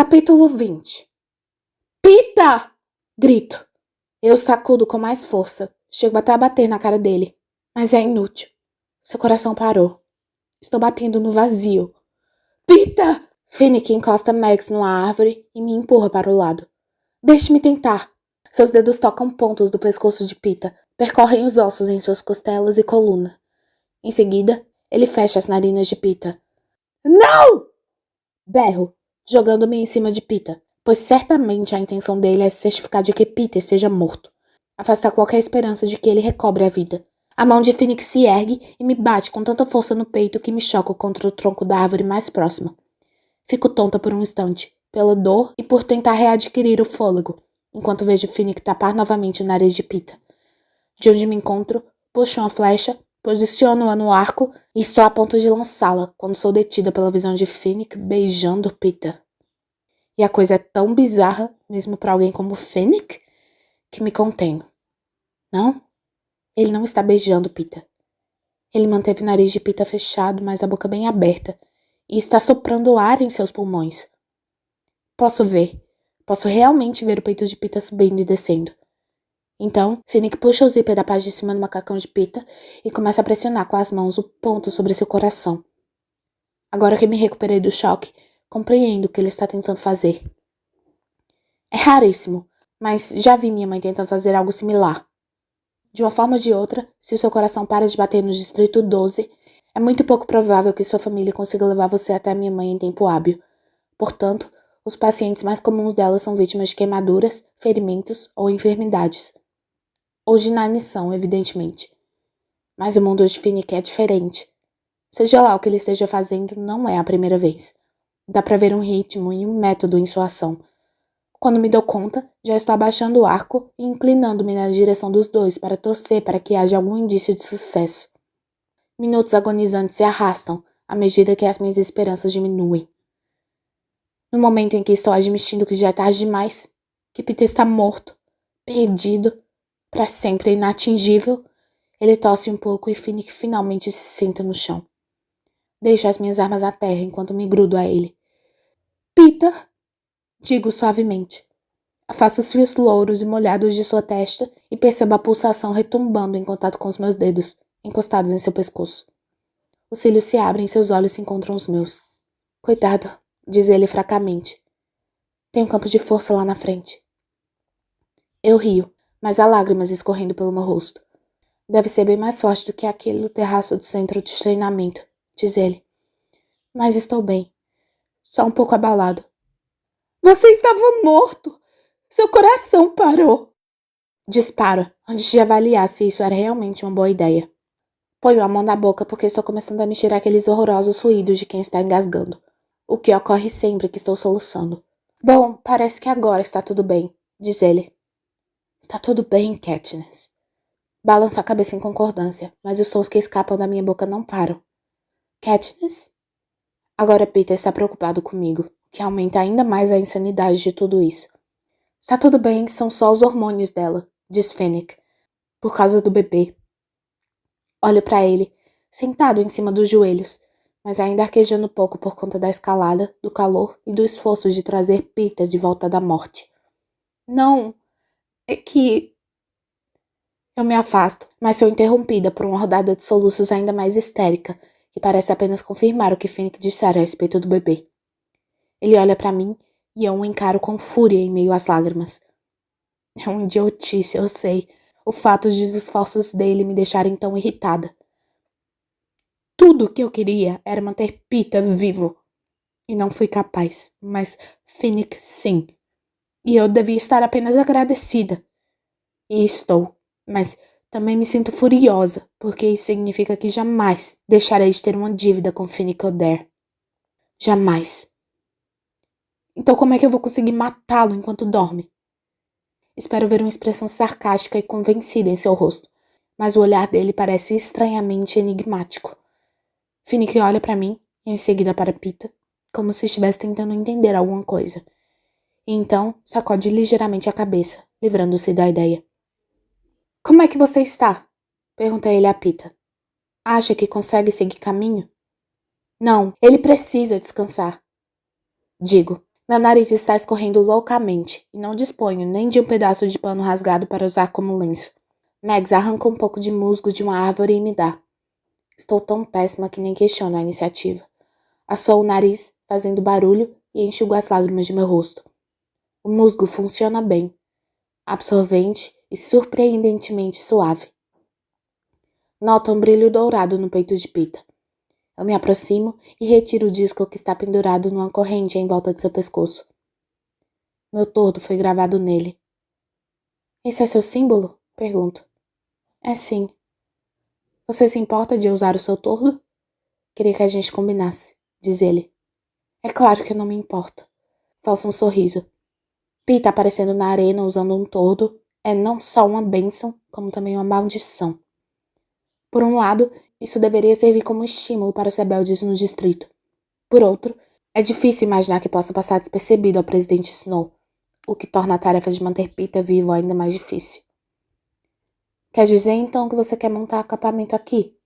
Capítulo 20. Pita! Grito. Eu sacudo com mais força. Chego até a bater na cara dele. Mas é inútil. Seu coração parou. Estou batendo no vazio. Pita! Finnick encosta Max numa árvore e me empurra para o lado. Deixe-me tentar. Seus dedos tocam pontos do pescoço de Pita, percorrem os ossos em suas costelas e coluna. Em seguida, ele fecha as narinas de Pita. Não! Berro, jogando-me em cima de Pita, pois certamente a intenção dele é se certificar de que Pita esteja morto. Afastar qualquer esperança de que ele recobre a vida. A mão de Finnick se ergue e me bate com tanta força no peito que me choco contra o tronco da árvore mais próxima. Fico tonta por um instante, pela dor e por tentar readquirir o fôlego, enquanto vejo Finnick tapar novamente o nariz de Pita. De onde me encontro, puxo uma flecha, posiciono-a no arco e estou a ponto de lançá-la quando sou detida pela visão de Finnick beijando Pita. E a coisa é tão bizarra, mesmo para alguém como Finnick, que me contenho. Não, ele não está beijando Pita. Ele manteve o nariz de Pita fechado, mas a boca bem aberta, e está soprando ar em seus pulmões. Posso realmente ver o peito de Pita subindo e descendo. Então, Finnick puxa o zíper da parte de cima do macacão de Pita e começa a pressionar com as mãos o ponto sobre seu coração. Agora que me recuperei do choque, compreendo o que ele está tentando fazer. É raríssimo, mas já vi minha mãe tentando fazer algo similar. De uma forma ou de outra, se o seu coração para de bater no distrito 12, é muito pouco provável que sua família consiga levar você até a minha mãe em tempo hábil. Portanto, os pacientes mais comuns dela são vítimas de queimaduras, ferimentos ou enfermidades. Ou de inanição, evidentemente. Mas o mundo de Finnick é diferente. Seja lá o que ele esteja fazendo, não é a primeira vez. Dá pra ver um ritmo e um método em sua ação. Quando me dou conta, já estou abaixando o arco e inclinando-me na direção dos dois para torcer para que haja algum indício de sucesso. Minutos agonizantes se arrastam à medida que as minhas esperanças diminuem. No momento em que estou admitindo que já é tarde demais, que Peter está morto, perdido, para sempre inatingível, ele tosse um pouco e Finnick finalmente se senta no chão. Deixo as minhas armas à terra enquanto me grudo a ele. Peter! Digo suavemente. Afasto os fios louros e molhados de sua testa e percebo a pulsação retumbando em contato com os meus dedos, encostados em seu pescoço. Os cílios se abrem e seus olhos se encontram os meus. Cuidado, diz ele fracamente. Tem um campo de força lá na frente. Eu rio, mas há lágrimas escorrendo pelo meu rosto. Deve ser bem mais forte do que aquele no terraço do centro de treinamento, diz ele. Mas estou bem. Só um pouco abalado. Você estava morto! Seu coração parou! Disparo, antes de avaliar se isso era realmente uma boa ideia. Ponho a mão na boca porque estou começando a me tirar aqueles horrorosos ruídos de quem está engasgando. O que ocorre sempre que estou soluçando. Bom, parece que agora está tudo bem, diz ele. Está tudo bem, Katniss. Balanço a cabeça em concordância, mas os sons que escapam da minha boca não param. Katniss? Agora Peter está preocupado comigo, o que aumenta ainda mais a insanidade de tudo isso. Está tudo bem, são só os hormônios dela, diz Finnick, por causa do bebê. Olho para ele, sentado em cima dos joelhos, mas ainda arquejando pouco por conta da escalada, do calor e do esforço de trazer Peter de volta da morte. Não, é que... Eu me afasto, mas sou interrompida por uma rodada de soluços ainda mais histérica, que parece apenas confirmar o que Finnick dissera a respeito do bebê. Ele olha para mim e eu o encaro com fúria em meio às lágrimas. É uma idiotice, eu sei, o fato de os esforços dele me deixarem tão irritada. Tudo o que eu queria era manter Peter vivo. E não fui capaz, mas Finnick sim. E eu devia estar apenas agradecida. E estou, mas também me sinto furiosa, porque isso significa que jamais deixarei de ter uma dívida com Finnick Odair. Jamais. Então como é que eu vou conseguir matá-lo enquanto dorme? Espero ver uma expressão sarcástica e convencida em seu rosto, mas o olhar dele parece estranhamente enigmático. Finnick olha para mim e em seguida para Pita, como se estivesse tentando entender alguma coisa. E então sacode ligeiramente a cabeça, livrando-se da ideia. Como é que você está? Pergunta ele a Pita. Acha que consegue seguir caminho? Não, ele precisa descansar. Digo, Meu nariz está escorrendo loucamente e não disponho nem de um pedaço de pano rasgado para usar como lenço. Max arranca um pouco de musgo de uma árvore e me dá. Estou tão péssima que nem questiono a iniciativa. Assoo o nariz, fazendo barulho, e enxugo as lágrimas de meu rosto. O musgo funciona bem, absorvente e surpreendentemente suave. Noto um brilho dourado no peito de Pita. Eu me aproximo e retiro o disco que está pendurado numa corrente em volta de seu pescoço. Meu tordo foi gravado nele. Esse é seu símbolo? Pergunto. É sim. Você se importa de usar o seu tordo? Queria que a gente combinasse, diz ele. É claro que eu não me importo. Falso um sorriso. Pita aparecendo na arena usando um tordo é não só uma bênção, como também uma maldição. Por um lado, isso deveria servir como estímulo para os rebeldes no distrito. Por outro, é difícil imaginar que possa passar despercebido ao presidente Snow, o que torna a tarefa de manter Pita vivo ainda mais difícil. Quer dizer, então, que você quer montar acampamento aqui?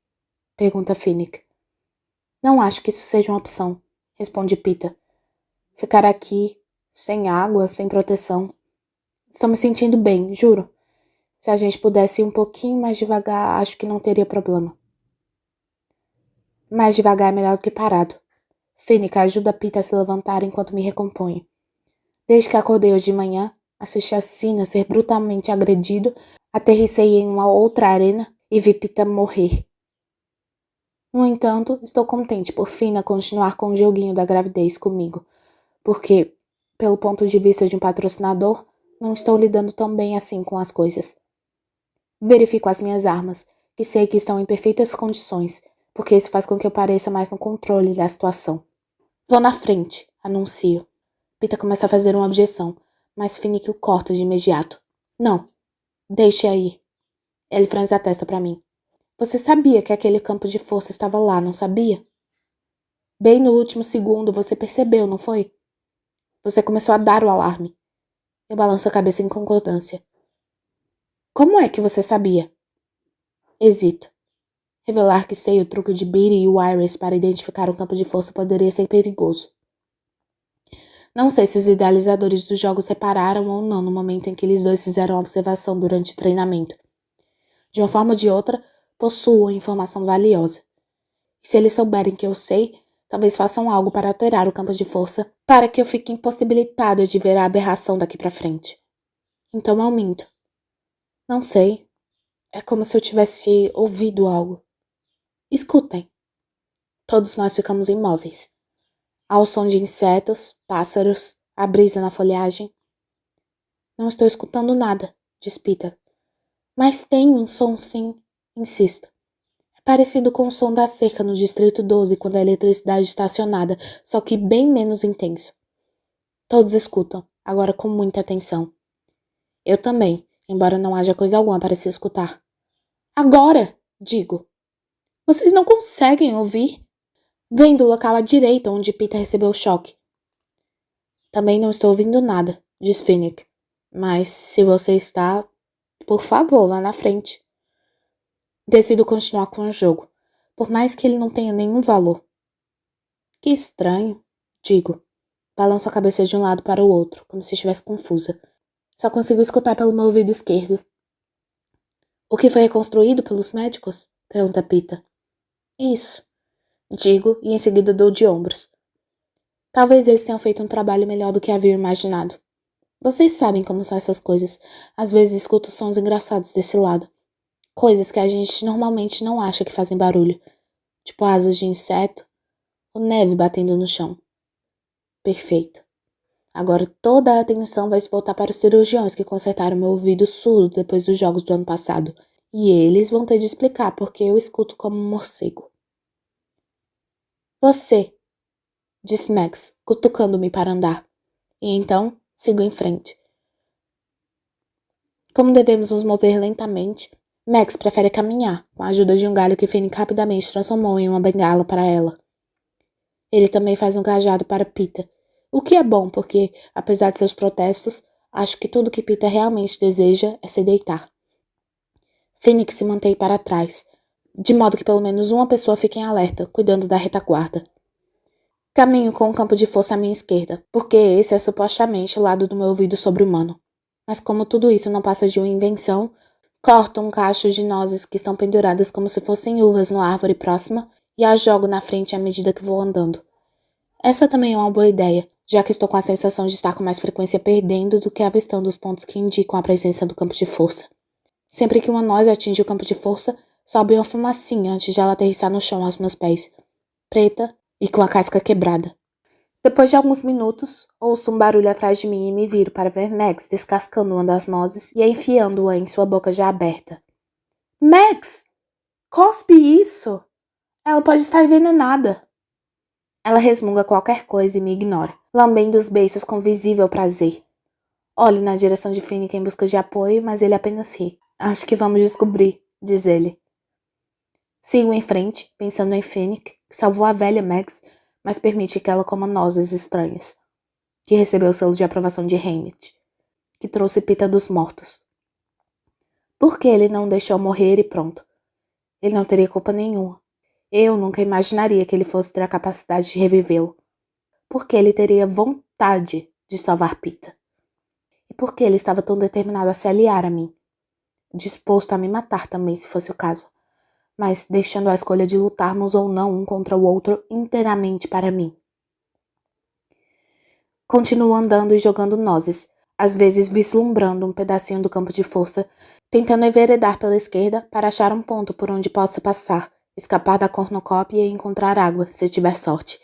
Pergunta Finnick. Não acho que isso seja uma opção, responde Pita. Ficar aqui, sem água, sem proteção. Estou me sentindo bem, juro. Se a gente pudesse ir um pouquinho mais devagar, acho que não teria problema. Mais devagar é melhor do que parado. Finnick ajuda Pita a se levantar enquanto me recomponho. Desde que acordei hoje de manhã, assisti a Sina ser brutalmente agredido, aterrissei em uma outra arena e vi Pita morrer. No entanto, estou contente por Fina continuar com o joguinho da gravidez comigo, porque, pelo ponto de vista de um patrocinador, não estou lidando tão bem assim com as coisas. Verifico as minhas armas, que sei que estão em perfeitas condições, porque isso faz com que eu pareça mais no controle da situação. Vou na frente, anuncio. Pita começa a fazer uma objeção, mas Finnick o corta de imediato. Não, deixe aí. Ele franze a testa para mim. Você sabia que aquele campo de força estava lá, não sabia? Bem no último segundo você percebeu, não foi? Você começou a dar o alarme. Eu balanço a cabeça em concordância. Como é que você sabia? Hesito. Revelar que sei o truque de Beatty e o Iris para identificar um campo de força poderia ser perigoso. Não sei se os idealizadores dos jogos repararam ou não no momento em que eles dois fizeram a observação durante o treinamento. De uma forma ou de outra, possuo informação valiosa. E se eles souberem que eu sei, talvez façam algo para alterar o campo de força para que eu fique impossibilitado de ver a aberração daqui para frente. Então eu minto. Não sei. É como se eu tivesse ouvido algo. Escutem. Todos nós ficamos imóveis. Ao som de insetos, pássaros, a brisa na folhagem. Não estou escutando nada, diz Pita. Mas tem um som sim, insisto. É parecido com o som da cerca no Distrito 12 quando a eletricidade está acionada, só que bem menos intenso. Todos escutam, agora com muita atenção. Eu também, embora não haja coisa alguma para se escutar. Agora, digo. Vocês não conseguem ouvir? Vem do local à direita onde Pita recebeu o choque. Também não estou ouvindo nada, diz Finnick. Mas se você está, por favor, vá na frente. Decido continuar com o jogo, por mais que ele não tenha nenhum valor. Que estranho, digo. Balanço a cabeça de um lado para o outro, como se estivesse confusa. Só consigo escutar pelo meu ouvido esquerdo. O que foi reconstruído pelos médicos? Pergunta Pita. Isso, digo e em seguida dou de ombros. Talvez eles tenham feito um trabalho melhor do que haviam imaginado. Vocês sabem como são essas coisas. Às vezes escuto sons engraçados desse lado. Coisas que a gente normalmente não acha que fazem barulho. Tipo asas de inseto ou neve batendo no chão. Perfeito. Agora toda a atenção vai se voltar para os cirurgiões que consertaram meu ouvido surdo depois dos jogos do ano passado. E eles vão ter de explicar porque eu escuto como um morcego. Você, disse Max, cutucando-me para andar. E então, sigo em frente. Como devemos nos mover lentamente, Max prefere caminhar, com a ajuda de um galho que Finnick rapidamente transformou em uma bengala para ela. Ele também faz um cajado para Pita, o que é bom porque, apesar de seus protestos, acho que tudo que Pita realmente deseja é se deitar. Finnick se mantém para trás, de modo que pelo menos uma pessoa fique em alerta, cuidando da retaguarda. Caminho com o campo de força à minha esquerda, porque esse é supostamente o lado do meu ouvido sobre-humano. Mas como tudo isso não passa de uma invenção, corto um cacho de nozes que estão penduradas como se fossem uvas numa árvore próxima e as jogo na frente à medida que vou andando. Essa também é uma boa ideia, já que estou com a sensação de estar com mais frequência perdendo do que avistando os pontos que indicam a presença do campo de força. Sempre que uma noz atinge o campo de força, sobe uma fumacinha antes de ela aterrissar no chão aos meus pés, preta e com a casca quebrada. Depois de alguns minutos, ouço um barulho atrás de mim e me viro para ver Max descascando uma das nozes e enfiando-a em sua boca já aberta. Max! Cospe isso! Ela pode estar envenenada. Ela resmunga qualquer coisa e me ignora, lambendo os beiços com visível prazer. Olho na direção de Finnick em busca de apoio, mas ele apenas ri. Acho que vamos descobrir, diz ele. Sigo em frente, pensando em Finnick, que salvou a velha Max, mas permite que ela coma nozes estranhas, que recebeu o selo de aprovação de Hammett, que trouxe Pita dos mortos. Por que ele não deixou morrer e pronto? Ele não teria culpa nenhuma. Eu nunca imaginaria que ele fosse ter a capacidade de revivê-lo. Por que ele teria vontade de salvar Pita? E por que ele estava tão determinado a se aliar a mim? Disposto a me matar também, se fosse o caso, mas deixando a escolha de lutarmos ou não um contra o outro inteiramente para mim. Continuo andando e jogando nozes, às vezes vislumbrando um pedacinho do campo de força, tentando enveredar pela esquerda para achar um ponto por onde possa passar, escapar da cornucópia e encontrar água, se tiver sorte.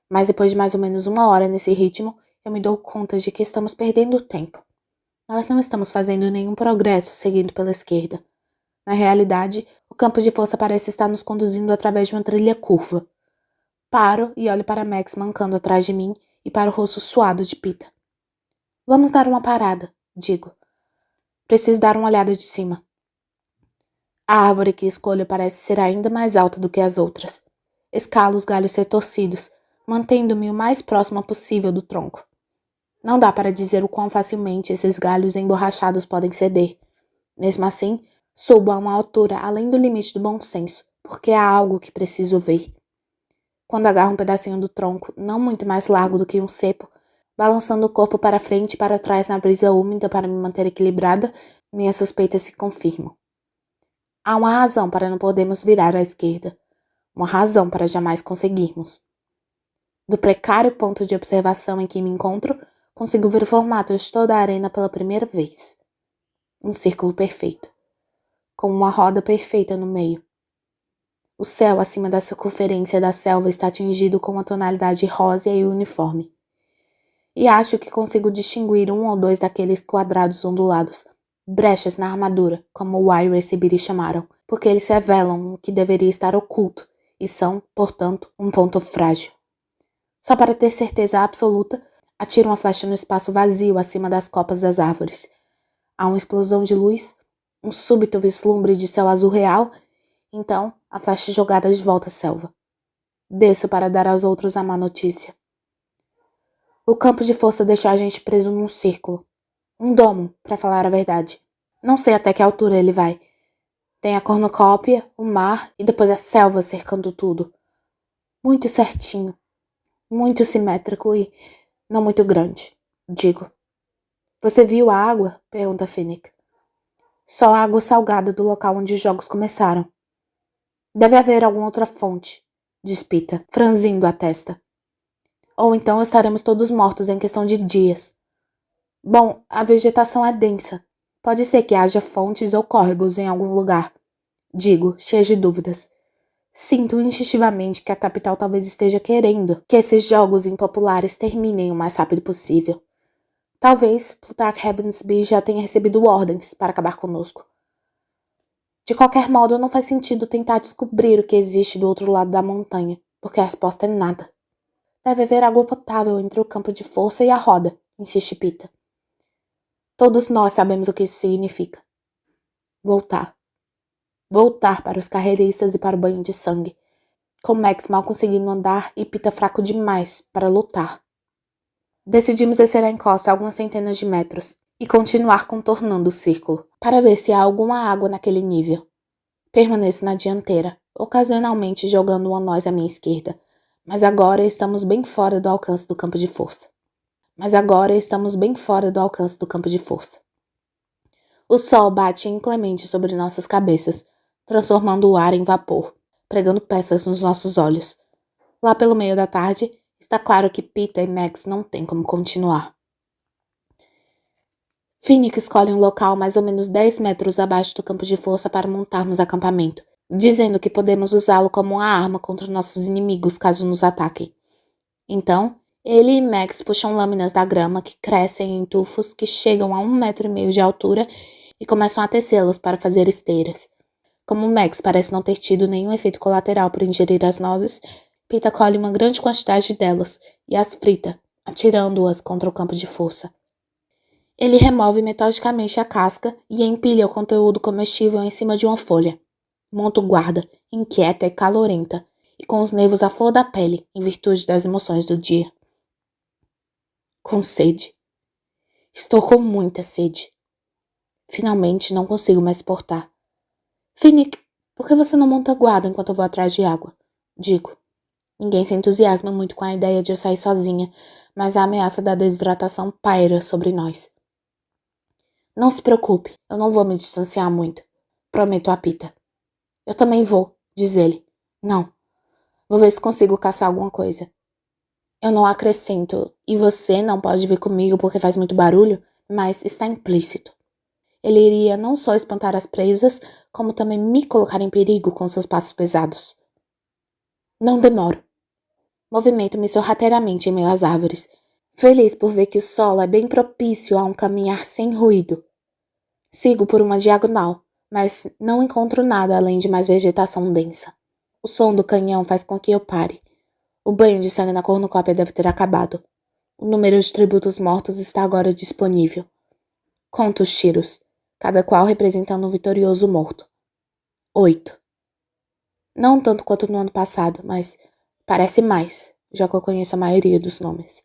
Mas depois de mais ou menos 1 hora nesse ritmo, eu me dou conta de que estamos perdendo tempo. Nós não estamos fazendo nenhum progresso seguindo pela esquerda. Na realidade, o campo de força parece estar nos conduzindo através de uma trilha curva. Paro e olho para Max mancando atrás de mim e para o rosto suado de Pita. Vamos dar uma parada, digo. Preciso dar uma olhada de cima. A árvore que escolho parece ser ainda mais alta do que as outras. Escalo os galhos retorcidos, mantendo-me o mais próximo possível do tronco. Não dá para dizer o quão facilmente esses galhos emborrachados podem ceder. Mesmo assim, subo a uma altura além do limite do bom senso, porque há algo que preciso ver. Quando agarro um pedacinho do tronco, não muito mais largo do que um cepo, balançando o corpo para frente e para trás na brisa úmida para me manter equilibrada, minhas suspeitas se confirmam. Há uma razão para não podermos virar à esquerda. Uma razão para jamais conseguirmos. Do precário ponto de observação em que me encontro, consigo ver o formato de toda a arena pela primeira vez. Um círculo perfeito, com uma roda perfeita no meio. O céu acima da circunferência da selva está tingido com uma tonalidade rósea e uniforme. E acho que consigo distinguir 1 ou 2 daqueles quadrados ondulados, brechas na armadura, como Wyrus e Biri chamaram, porque eles revelam o que deveria estar oculto e são, portanto, um ponto frágil. Só para ter certeza absoluta, atiro uma flecha no espaço vazio acima das copas das árvores. Há uma explosão de luz, um súbito vislumbre de céu azul real, então a flecha jogada de volta à selva. Desço para dar aos outros a má notícia. O campo de força deixou a gente preso num círculo. Um domo, para falar a verdade. Não sei até que altura ele vai. Tem a cornucópia, o mar e depois a selva cercando tudo. Muito certinho. Muito simétrico e não muito grande, digo. Você viu a água? Pergunta Finnick. Só a água salgada do local onde os jogos começaram. Deve haver alguma outra fonte, diz Pita, franzindo a testa. Ou então estaremos todos mortos em questão de dias. Bom, a vegetação é densa. Pode ser que haja fontes ou córregos em algum lugar. Digo, cheio de dúvidas. Sinto instintivamente que a capital talvez esteja querendo que esses jogos impopulares terminem o mais rápido possível. Talvez Plutarch Heavensbee já tenha recebido ordens para acabar conosco. De qualquer modo, não faz sentido tentar descobrir o que existe do outro lado da montanha, porque a resposta é nada. Deve haver água potável entre o campo de força e a roda, insiste Pita. Todos nós sabemos o que isso significa. Voltar. Voltar para os carreiristas e para o banho de sangue, com Max mal conseguindo andar e Pita fraco demais para lutar. Decidimos descer a encosta algumas centenas de metros e continuar contornando o círculo, para ver se há alguma água naquele nível. Permaneço na dianteira, ocasionalmente jogando uma noz à minha esquerda, Mas agora estamos bem fora do alcance do campo de força. O sol bate inclemente sobre nossas cabeças, transformando o ar em vapor, pregando peças nos nossos olhos. Lá pelo meio da tarde, está claro que Peeta e Max não têm como continuar. Finnick escolhe um local mais ou menos 10 metros abaixo do campo de força para montarmos acampamento, dizendo que podemos usá-lo como uma arma contra nossos inimigos caso nos ataquem. Então, ele e Max puxam lâminas da grama que crescem em tufos que chegam a 1,5 metro de altura e começam a tecê-los para fazer esteiras. Como Max parece não ter tido nenhum efeito colateral por ingerir as nozes, Peeta colhe uma grande quantidade delas e as frita, atirando-as contra o campo de força. Ele remove metodicamente a casca e empilha o conteúdo comestível em cima de uma folha. Monta o guarda, inquieta e calorenta, e com os nervos à flor da pele, em virtude das emoções do dia. Com sede. Estou com muita sede. Finalmente não consigo mais suportar. Finnick, por que você não monta guarda enquanto eu vou atrás de água? Digo. Ninguém se entusiasma muito com a ideia de eu sair sozinha, mas a ameaça da desidratação paira sobre nós. Não se preocupe, eu não vou me distanciar muito, prometo a Peeta. Eu também vou, diz ele. Não, vou ver se consigo caçar alguma coisa. Eu não acrescento, e você não pode vir comigo porque faz muito barulho, mas está implícito. Ele iria não só espantar as presas, como também me colocar em perigo com seus passos pesados. Não demoro. Movimento-me sorrateiramente em meio às árvores, feliz por ver que o solo é bem propício a um caminhar sem ruído. Sigo por uma diagonal, mas não encontro nada além de mais vegetação densa. O som do canhão faz com que eu pare. O banho de sangue na cornucópia deve ter acabado. O número de tributos mortos está agora disponível. Conto os tiros, cada qual representando um vitorioso morto. 8. Não tanto quanto no ano passado, mas parece mais, já que eu conheço a maioria dos nomes.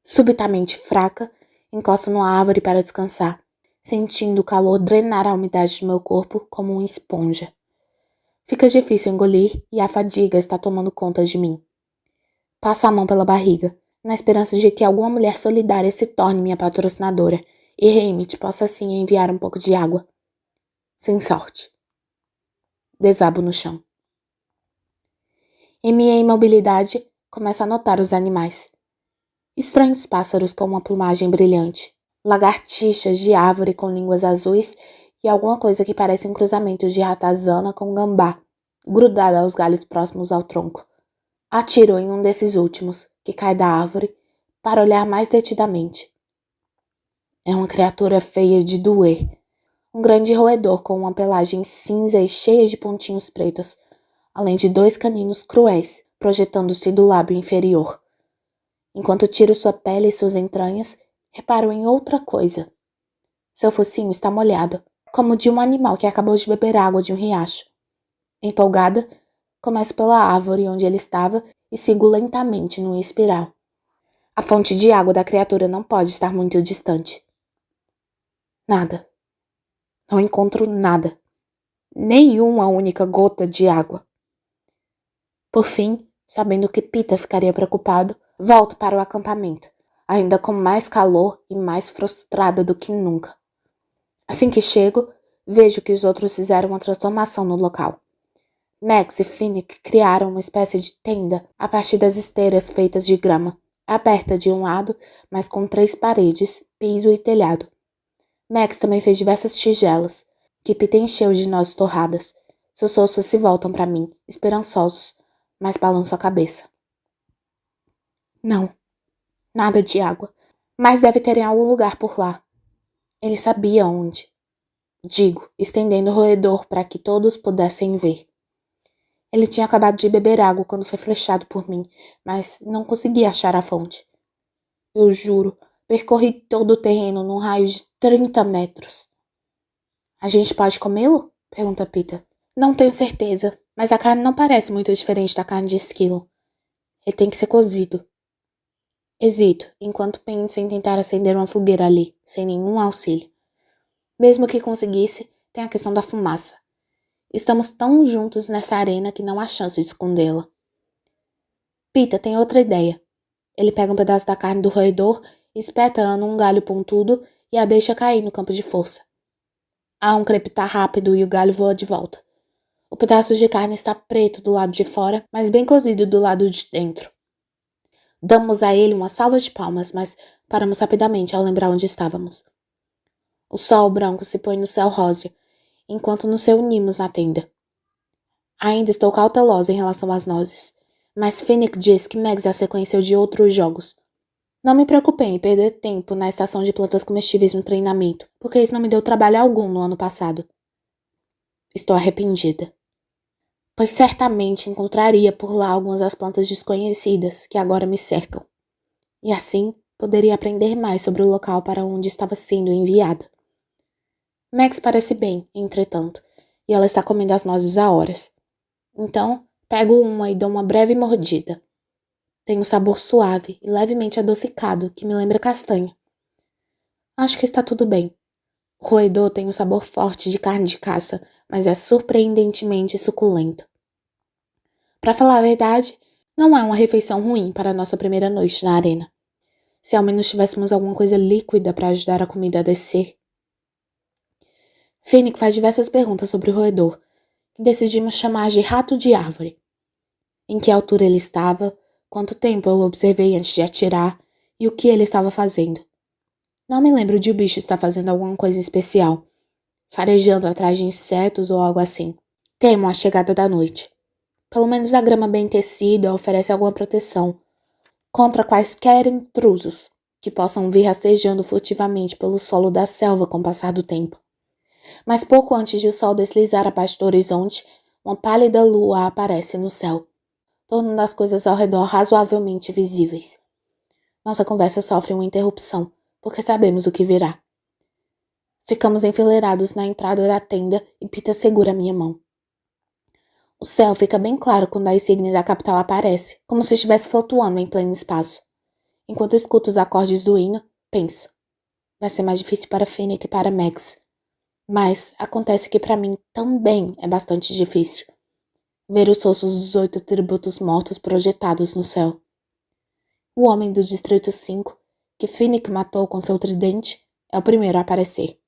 Subitamente fraca, encosto numa árvore para descansar, sentindo o calor drenar a umidade de meu corpo como uma esponja. Fica difícil engolir e a fadiga está tomando conta de mim. Passo a mão pela barriga, na esperança de que alguma mulher solidária se torne minha patrocinadora e Heimit possa assim enviar um pouco de água. Sem sorte. Desabo no chão. Em minha imobilidade, começo a notar os animais. Estranhos pássaros com uma plumagem brilhante, lagartixas de árvore com línguas azuis e alguma coisa que parece um cruzamento de ratazana com gambá, grudada aos galhos próximos ao tronco. Atiro em um desses últimos, que cai da árvore, para olhar mais detidamente. É uma criatura feia de doer. Um grande roedor com uma pelagem cinza e cheia de pontinhos pretos, além de 2 caninos cruéis, projetando-se do lábio inferior. Enquanto tiro sua pele e suas entranhas, reparo em outra coisa. Seu focinho está molhado, como o de um animal que acabou de beber água de um riacho. Empolgada, começo pela árvore onde ele estava e sigo lentamente numa espiral. A fonte de água da criatura não pode estar muito distante. Nada. Não encontro nada. Nenhuma única gota de água. Por fim, sabendo que Peeta ficaria preocupado, volto para o acampamento, ainda com mais calor e mais frustrada do que nunca. Assim que chego, vejo que os outros fizeram uma transformação no local. Max e Finnick criaram uma espécie de tenda a partir das esteiras feitas de grama, aberta de um lado, mas com 3 paredes, piso e telhado. Max também fez diversas tigelas, que Peeta encheu de nozes torradas. Seus ossos se voltam para mim, esperançosos, mas balanço a cabeça. Não, nada de água, mas deve ter em algum lugar por lá. Ele sabia onde. Digo, estendendo o roedor para que todos pudessem ver. Ele tinha acabado de beber água quando foi flechado por mim, mas não consegui achar a fonte. Eu juro, percorri todo o terreno num raio de 30 metros. A gente pode comê-lo? Pergunta Peeta. Não tenho certeza, mas a carne não parece muito diferente da carne de esquilo. Ele tem que ser cozido. Hesito, enquanto penso em tentar acender uma fogueira ali, sem nenhum auxílio. Mesmo que conseguisse, tem a questão da fumaça. Estamos tão juntos nessa arena que não há chance de escondê-la. Peter tem outra ideia. Ele pega um pedaço da carne do roedor, espeta-a num galho pontudo e a deixa cair no campo de força. Há um crepitar rápido e o galho voa de volta. O pedaço de carne está preto do lado de fora, mas bem cozido do lado de dentro. Damos a ele uma salva de palmas, mas paramos rapidamente ao lembrar onde estávamos. O sol branco se põe no céu róseo, enquanto nos reunimos na tenda. Ainda estou cautelosa em relação às nozes, mas Finnick diz que Mags é a sequência de outros jogos. Não me preocupei em perder tempo na estação de plantas comestíveis no treinamento, porque isso não me deu trabalho algum no ano passado. Estou arrependida, pois certamente encontraria por lá algumas das plantas desconhecidas que agora me cercam, e assim poderia aprender mais sobre o local para onde estava sendo enviada. Max parece bem, entretanto, e ela está comendo as nozes há horas. Então, pego uma e dou uma breve mordida. Tem um sabor suave e levemente adocicado que me lembra castanha. Acho que está tudo bem. O roedor tem um sabor forte de carne de caça, mas é surpreendentemente suculento. Para falar a verdade, não é uma refeição ruim para a nossa primeira noite na arena. Se ao menos tivéssemos alguma coisa líquida para ajudar a comida a descer. Finnick faz diversas perguntas sobre o roedor, que decidimos chamar de rato de árvore. Em que altura ele estava, quanto tempo eu o observei antes de atirar e o que ele estava fazendo. Não me lembro de o bicho estar fazendo alguma coisa especial, farejando atrás de insetos ou algo assim. Temo a chegada da noite. Pelo menos a grama bem tecida oferece alguma proteção contra quaisquer intrusos que possam vir rastejando furtivamente pelo solo da selva com o passar do tempo. Mas pouco antes de o sol deslizar abaixo do horizonte, uma pálida lua aparece no céu, tornando as coisas ao redor razoavelmente visíveis. Nossa conversa sofre uma interrupção, porque sabemos o que virá. Ficamos enfileirados na entrada da tenda e Peter segura minha mão. O céu fica bem claro quando a insígnia da capital aparece, como se estivesse flutuando em pleno espaço. Enquanto escuto os acordes do hino, penso. Vai ser mais difícil para Finnick e para Max. Mas acontece que para mim também é bastante difícil ver os rostos dos 8 tributos mortos projetados no céu. O homem do Distrito 5, que Finnick matou com seu tridente, é o primeiro a aparecer.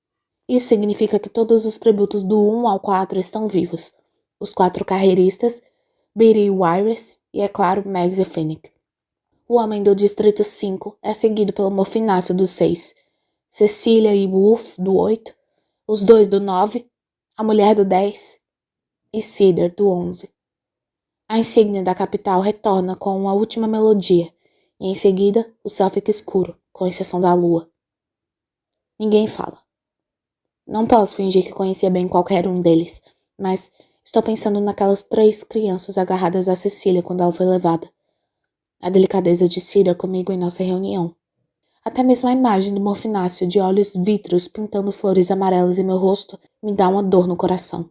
Isso significa que todos os tributos do 1 ao 4 estão vivos. Os 4 carreiristas, Beatty e Wires, e é claro, Mags e Finnick. O homem do Distrito 5 é seguido pelo morfináceo do 6, Cecília e Wolf do 8, os 2 do 9, a mulher do 10 e Cedar do 11. A insígnia da capital retorna com uma última melodia e em seguida o céu fica escuro, com exceção da lua. Ninguém fala. Não posso fingir que conhecia bem qualquer um deles, mas estou pensando naquelas 3 crianças agarradas a Cecília quando ela foi levada. A delicadeza de Cedar comigo em nossa reunião. Até mesmo a imagem do morfináceo de olhos vítreos pintando flores amarelas em meu rosto me dá uma dor no coração.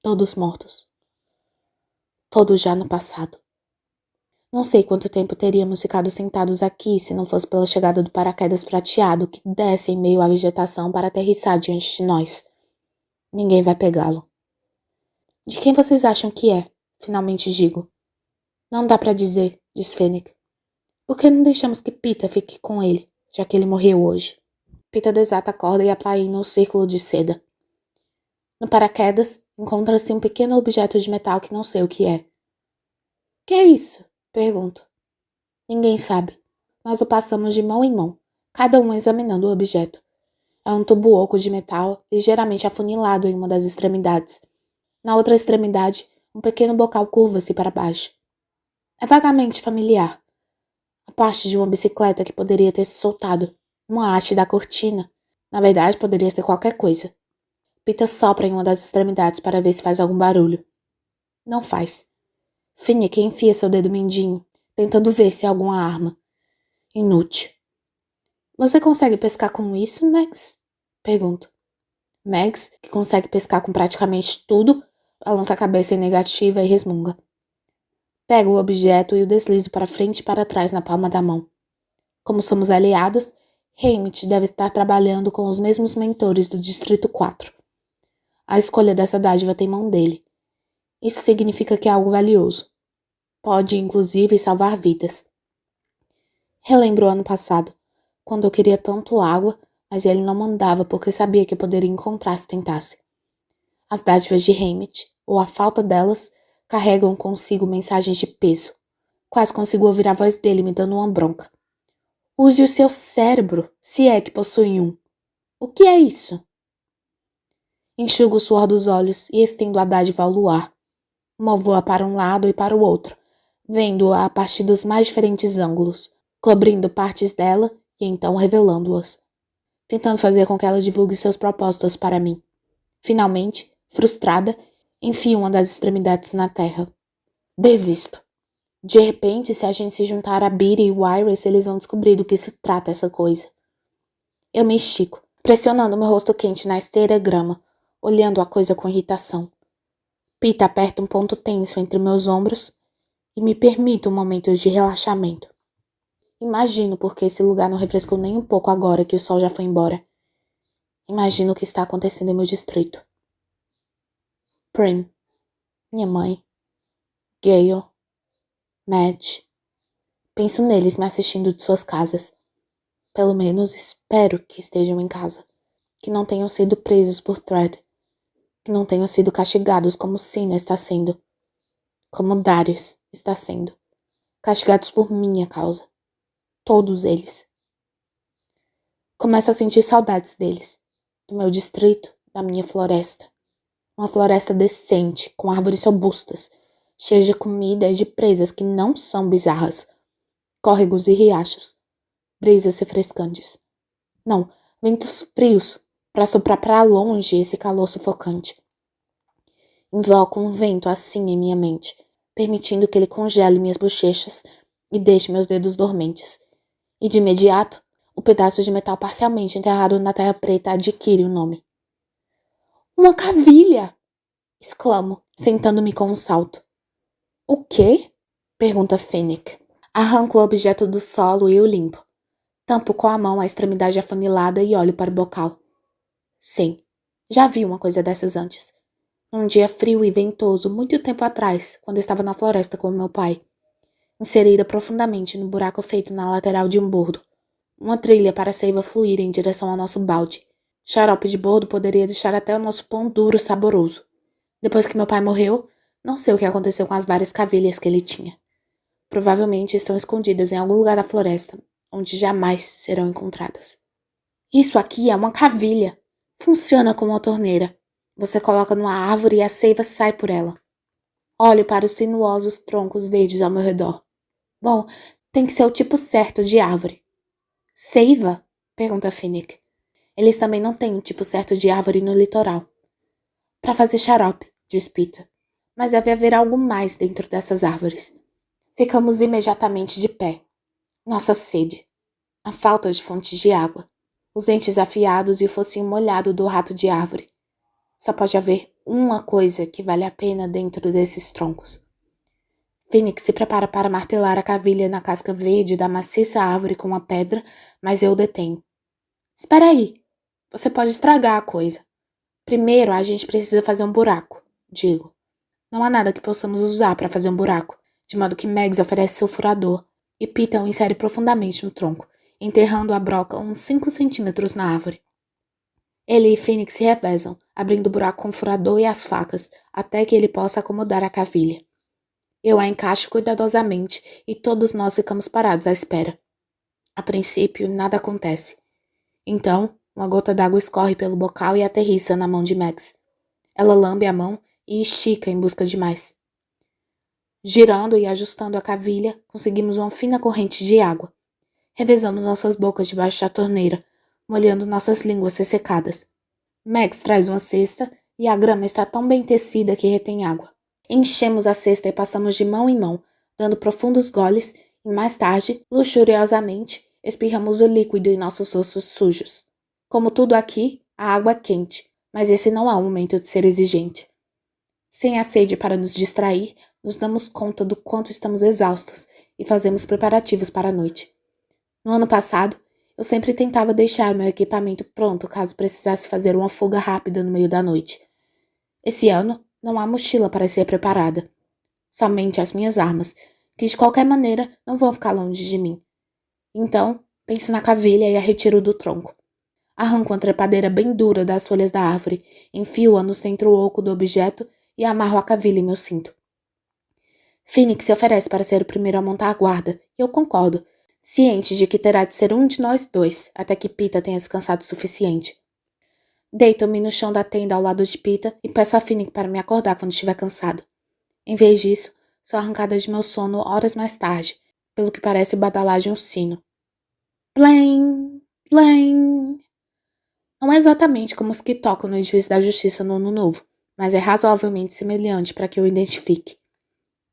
Todos mortos. Todos já no passado. Não sei quanto tempo teríamos ficado sentados aqui se não fosse pela chegada do paraquedas prateado que desce em meio à vegetação para aterrissar diante de nós. Ninguém vai pegá-lo. De quem vocês acham que é? Finalmente digo. Não dá para dizer, diz Finnick. Por que não deixamos que Peter fique com ele, já que ele morreu hoje? Peter desata a corda e aplaina o círculo de seda. No paraquedas, encontra-se um pequeno objeto de metal que não sei o que é. Que é isso? Pergunto. Ninguém sabe. Nós o passamos de mão em mão, cada um examinando o objeto. É um tubo oco de metal, ligeiramente afunilado em uma das extremidades. Na outra extremidade, um pequeno bocal curva-se para baixo. É vagamente familiar. A parte de uma bicicleta que poderia ter se soltado. Uma haste da cortina. Na verdade, poderia ser qualquer coisa. Peter sopra em uma das extremidades para ver se faz algum barulho. Não faz. Finnick enfia seu dedo mindinho, tentando ver se há alguma arma. Inútil. Você consegue pescar com isso, Mags? Pergunto. Mags, que consegue pescar com praticamente tudo, balança a cabeça em negativa e resmunga. Pego o objeto e o deslizo para frente e para trás na palma da mão. Como somos aliados, Haymitch deve estar trabalhando com os mesmos mentores do Distrito 4. A escolha dessa dádiva tem mão dele. Isso significa que é algo valioso. Pode, inclusive, salvar vidas. Relembro o ano passado, quando eu queria tanto água, mas ele não mandava porque sabia que eu poderia encontrar se tentasse. As dádivas de Heimit, ou a falta delas, carregam consigo mensagens de peso. Quase consigo ouvir a voz dele me dando uma bronca. Use o seu cérebro, se é que possui um. O que é isso? Enxugo o suor dos olhos e estendo a dádiva ao luar. Movo-a para um lado e para o outro, vendo-a a partir dos mais diferentes ângulos, cobrindo partes dela e então revelando-as, tentando fazer com que ela divulgue seus propósitos para mim. Finalmente, frustrada, enfio uma das extremidades na terra. Desisto. De repente, se a gente se juntar a Beatty e o Iris, eles vão descobrir do que se trata essa coisa. Eu me estico, pressionando meu rosto quente na esteira grama, olhando a coisa com irritação. Pita aperta um ponto tenso entre meus ombros e me permite um momento de relaxamento. Imagino porque esse lugar não refrescou nem um pouco agora que o sol já foi embora. Imagino o que está acontecendo em meu distrito. Prim, minha mãe, Gale, Madge. Penso neles me assistindo de suas casas. Pelo menos espero que estejam em casa. Que não tenham sido presos por Thread. Que não tenham sido castigados como Sina está sendo. Como Darius está sendo. Castigados por minha causa. Todos eles. Começo a sentir saudades deles. Do meu distrito, da minha floresta. Uma floresta decente, com árvores robustas, cheias de comida e de presas que não são bizarras. Córregos e riachos. Brisas refrescantes. Não, ventos frios, para soprar para longe esse calor sufocante. Invoco um vento assim em minha mente, permitindo que ele congele minhas bochechas e deixe meus dedos dormentes. E de imediato, o pedaço de metal parcialmente enterrado na terra preta adquire o nome. Uma cavilha! Exclamo, sentando-me com um salto. O quê? Pergunta Fennec. Arranco o objeto do solo e o limpo. Tampo com a mão a extremidade afunilada e olho para o bocal. Sim, já vi uma coisa dessas antes. Num dia frio e ventoso, muito tempo atrás, quando estava na floresta com meu pai. Inserida profundamente no buraco feito na lateral de um bordo. Uma trilha para a seiva fluir em direção ao nosso balde. Xarope de bordo poderia deixar até o nosso pão duro saboroso. Depois que meu pai morreu, não sei o que aconteceu com as várias cavilhas que ele tinha. Provavelmente estão escondidas em algum lugar da floresta, onde jamais serão encontradas. Isso aqui é uma cavilha. Funciona como uma torneira. Você coloca numa árvore e a seiva sai por ela. Olho para os sinuosos troncos verdes ao meu redor. Bom, tem que ser o tipo certo de árvore. Seiva? Pergunta Fennec. Eles também não têm um tipo certo de árvore no litoral. Para fazer xarope, diz Pita. Mas deve haver algo mais dentro dessas árvores. Ficamos imediatamente de pé. Nossa sede. A falta de fontes de água. Os dentes afiados e o focinho molhado do rato de árvore. Só pode haver uma coisa que vale a pena dentro desses troncos. Phoenix se prepara para martelar a cavilha na casca verde da maciça árvore com uma pedra, mas eu o detenho. Espera aí. Você pode estragar a coisa. Primeiro, a gente precisa fazer um buraco, digo. Não há nada que possamos usar para fazer um buraco, de modo que Megs oferece seu furador, e Pita o insere profundamente no tronco, enterrando a broca uns 5 centímetros na árvore. Ele e Phoenix se revezam, abrindo o buraco com o furador e as facas, até que ele possa acomodar a cavilha. Eu a encaixo cuidadosamente e todos nós ficamos parados à espera. A princípio, nada acontece. Então, uma gota d'água escorre pelo bocal e aterrissa na mão de Megs. Ela lambe a mão e estica em busca de mais. Girando e ajustando a cavilha, conseguimos uma fina corrente de água. Revezamos nossas bocas debaixo da torneira, molhando nossas línguas ressecadas. Megs traz uma cesta e a grama está tão bem tecida que retém água. Enchemos a cesta e passamos de mão em mão, dando profundos goles e mais tarde, luxuriosamente, espirramos o líquido em nossos ossos sujos. Como tudo aqui, a água é quente, mas esse não é o momento de ser exigente. Sem a sede para nos distrair, nos damos conta do quanto estamos exaustos e fazemos preparativos para a noite. No ano passado, eu sempre tentava deixar meu equipamento pronto caso precisasse fazer uma fuga rápida no meio da noite. Esse ano, não há mochila para ser preparada. somente as minhas armas, que de qualquer maneira não vão ficar longe de mim. Então, penso na cavilha e a retiro do tronco. Arranco uma trepadeira bem dura das folhas da árvore, enfio-a no centro oco do objeto e amarro a cavilha em meu cinto. Phoenix se oferece para ser o primeiro a montar a guarda, e eu concordo, ciente de que terá de ser um de nós dois, até que Pita tenha descansado o suficiente. Deito-me no chão da tenda ao lado de Pita e peço a Phoenix para me acordar quando estiver cansado. Em vez disso, sou arrancada de meu sono horas mais tarde, pelo que parece o badalar de um sino. Blém! Blém! Não é exatamente como os que tocam no edifício da justiça no Ano Novo, mas é razoavelmente semelhante para que eu o identifique.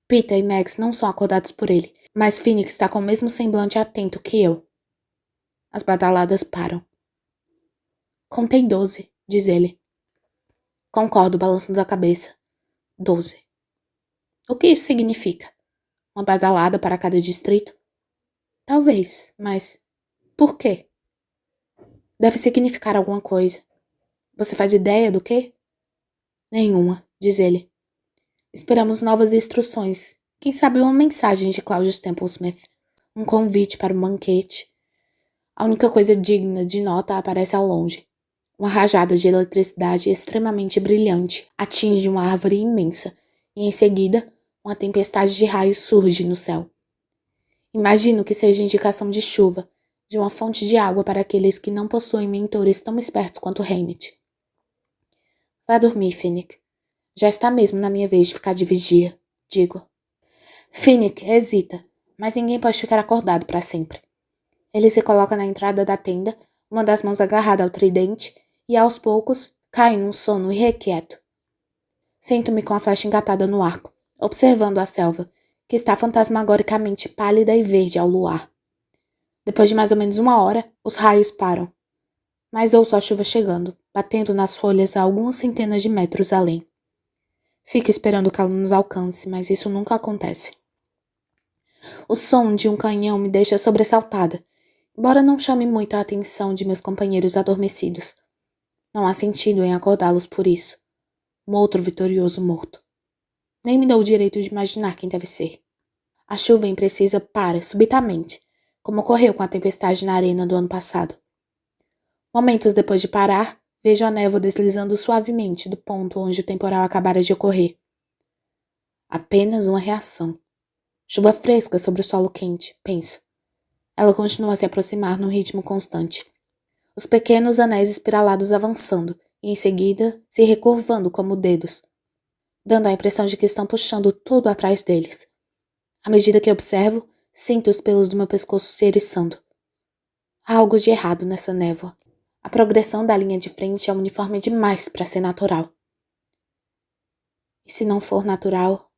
Pita e Max não são acordados por ele, mas Phoenix está com o mesmo semblante atento que eu. As badaladas param. Contei 12, diz ele. Concordo, balançando a cabeça. 12. O que isso significa? Uma badalada para cada distrito? Talvez, mas por quê? Deve significar alguma coisa. Você faz ideia do quê? Nenhuma, diz ele. Esperamos novas instruções. Quem sabe uma mensagem de Claudius Templesmith. Um convite para um banquete. A única coisa digna de nota aparece ao longe. Uma rajada de eletricidade extremamente brilhante atinge uma árvore imensa e, em seguida, uma tempestade de raios surge no céu. Imagino que seja indicação de chuva, de uma fonte de água para aqueles que não possuem mentores tão espertos quanto Hammett. Vá dormir, Phoenix. Já está mesmo na minha vez de ficar de vigia, digo. Phoenix hesita, mas ninguém pode ficar acordado para sempre. Ele se coloca na entrada da tenda, uma das mãos agarrada ao tridente, e aos poucos cai num sono irrequieto. Sento-me com a flecha engatada no arco, observando a selva, que está fantasmagoricamente pálida e verde ao luar. Depois de mais ou menos 1 hora, os raios param. Mas ouço a chuva chegando, batendo nas folhas a algumas centenas de metros além. Fico esperando que ela nos alcance, mas isso nunca acontece. O som de um canhão me deixa sobressaltada, embora não chame muito a atenção de meus companheiros adormecidos. Não há sentido em acordá-los por isso. Um outro vitorioso morto. Nem me dou o direito de imaginar quem deve ser. A chuva imprecisa para, subitamente, como ocorreu com a tempestade na arena do ano passado. Momentos depois de parar, vejo a névoa deslizando suavemente do ponto onde o temporal acabara de ocorrer. Apenas uma reação. Chuva fresca sobre o solo quente, penso. Ela continua a se aproximar num ritmo constante. Os pequenos anéis espiralados avançando e, em seguida, se recurvando como dedos, dando a impressão de que estão puxando tudo atrás deles. À medida que observo, sinto os pelos do meu pescoço se eriçando. Há algo de errado nessa névoa. A progressão da linha de frente é uniforme demais para ser natural. E se não for natural?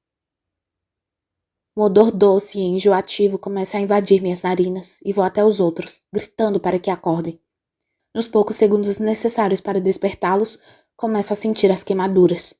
Um odor doce e enjoativo começa a invadir minhas narinas e vou até os outros, gritando para que acordem. Nos poucos segundos necessários para despertá-los, começo a sentir as queimaduras.